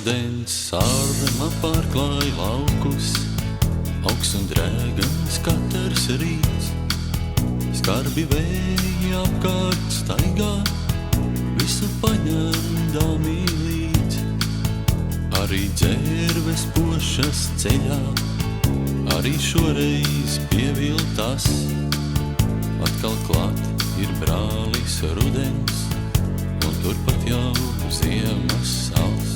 rudens sārma pārklāj laukus, augs un drēgans katrs rīts. Skarbi vēji apkārt staigā, visu paņemdami līdz. Arī dzērves pošas ceļā, arī šoreiz pieviltas. Atkal klāt ir brālis rudens, un turpat jau ziemas sals.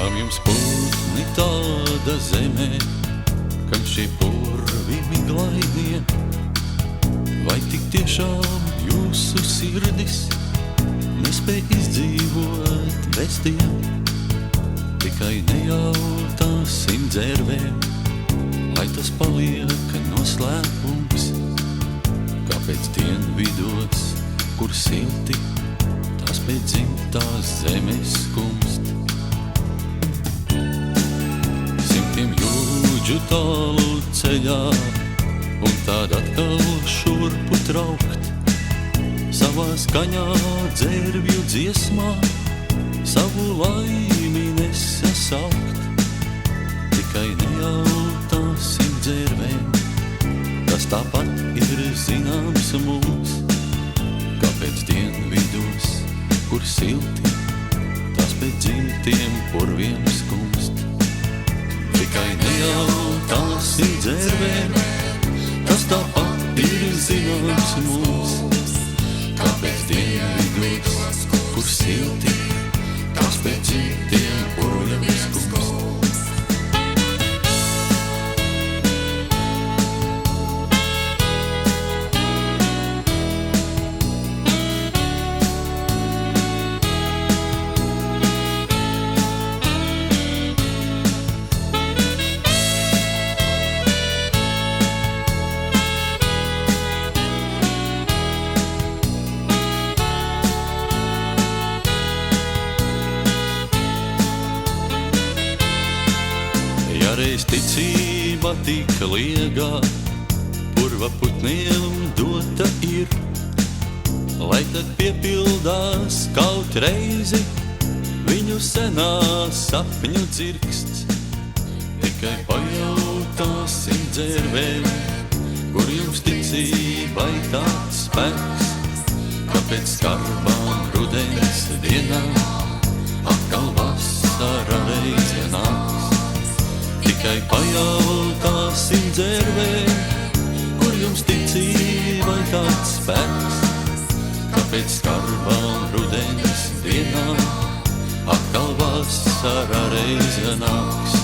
Kam jums putni tāda zemē, kam šie purvi miglainie? Vai tik tiešām jūsu sirdis nespēj izdzīvot bez tiem? Tikai nejautāsim dzērvēm, lai tas paliek noslēpums. Kāpēc dienvidos, kur silti, tās pēc dzimtās zemes skumst? Simtiem jūdžu tālu ceļā, un tād atkal šurpu traukt. Savā skaņā dzērvju dziesmā, savu laimi nesasaukt. Tikai nejautāsim dzērvēm, tas tāpat ir zināms mums. Kāpēc dienvidos, kur silti, tās pēc dzimtiem purviem skumst? Tikai nejautāsim dzērvēm, tas tāpat ir zināms mums. Kāpēc dienvidos, kur silti, tās pēc dzimtiem purviem skumst? Ja reiz ticība tik liegā, purva putniem dota ir, lai tad piepildās kaut reizi viņu senā sapņu dzirksts. Tikai pajautāsim dzērvēm, kur jums ticībai tāds spēks, kāpēc skarbām rudens dienām atkal vasara reize nāks. Tikai pajautāsim dzērvēm, kur jums ticībai tāds spēks, kāpēc skarbām rudens dienām atkal vasara reize nāks.